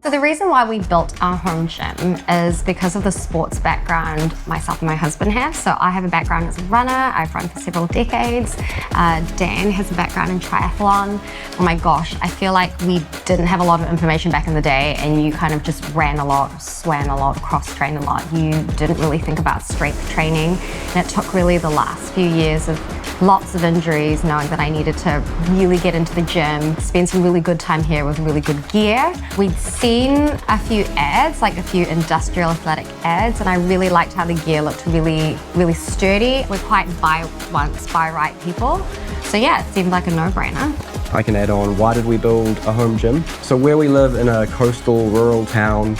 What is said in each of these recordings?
So the reason why we built our home gym is because of the sports background myself and my husband have. So I have a background as a runner. I've run for several decades. Dan has a background in triathlon. Oh my gosh, I feel like we didn't have a lot of information back in the day, and you kind of just ran a lot, swam a lot, cross-trained a lot. You didn't really think about strength training. And it took really the last few years of lots of injuries, knowing that I needed to really get into the gym, spend some really good time here with really good gear. We'd seen a few ads, like a few industrial athletic ads, and I really liked how the gear looked really, really sturdy. We're quite buy once, buy right people. So yeah, it seemed like a no-brainer. I can add on, why did we build a home gym? So where we live in a coastal rural town,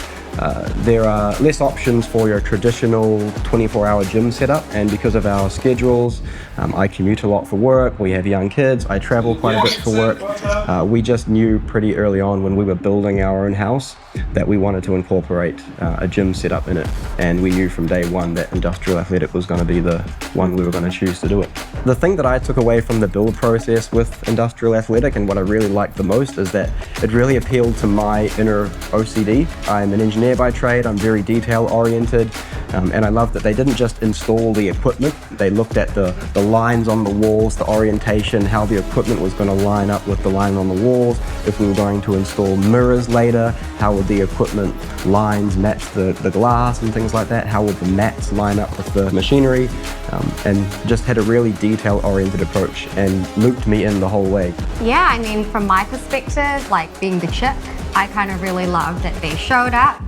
there are less options for your traditional 24-hour gym setup, and because of our schedules, I commute a lot for work, we have young kids, I travel quite a bit for work. We just knew pretty early on when we were building our own house that we wanted to incorporate a gym setup in it, and we knew from day one that industrial athletic was going to be the one we were going to choose to do it. The thing that I took away from the build process with industrial athletic, and what I really liked the most, is that it really appealed to my inner OCD. I'm an engineer by trade, I'm very detail oriented, and I love that they didn't just install the equipment, they looked at the lines on the walls, the orientation, how the equipment was going to line up with the line on the walls. If we were going to install mirrors later, how would the equipment lines match the glass and things like that? How would the mats line up with the machinery? And just had a really detail-oriented approach and looped me in the whole way. Yeah, I mean, from my perspective, like being the chick, I kind of really loved that they showed up.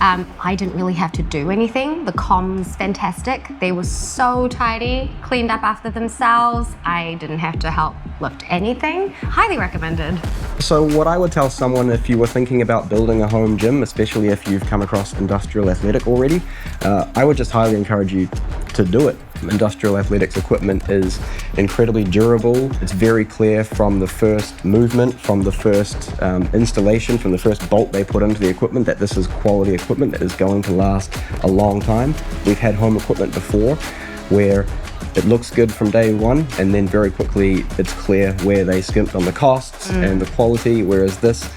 I didn't really have to do anything. The comms, fantastic. They were so tidy, cleaned up after themselves. I didn't have to help lift anything. Highly recommended. So what I would tell someone if you were thinking about building a home gym, especially if you've come across industrial athletic already, I would just highly encourage you to do it. Industrial athletics equipment is incredibly durable. It's very clear from the first movement, from the first installation, from the first bolt they put into the equipment, that this is quality equipment that is going to last a long time. We've had home equipment before where it looks good from day one, and then very quickly it's clear where they skimped on the costs and the quality, whereas this,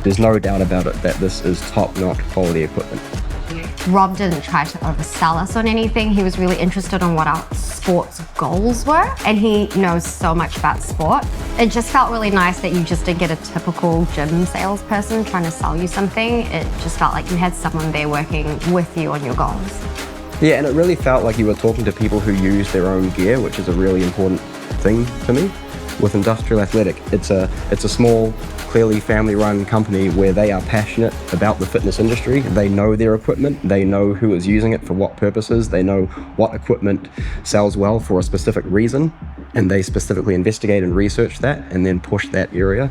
there's no doubt about it that this is top-notch quality equipment. Rob didn't try to oversell us on anything. He was really interested in what our sports goals were, and he knows so much about sport. It just felt really nice that you just didn't get a typical gym salesperson trying to sell you something. It just felt like you had someone there working with you on your goals. Yeah, and it really felt like you were talking to people who use their own gear, which is a really important thing for me. With Industrial Athletic, it's a small, clearly family-run company where they are passionate about the fitness industry. They know their equipment, they know who is using it for what purposes, they know what equipment sells well for a specific reason, and they specifically investigate and research that and then push that area.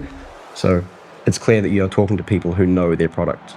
So it's clear that you're talking to people who know their product.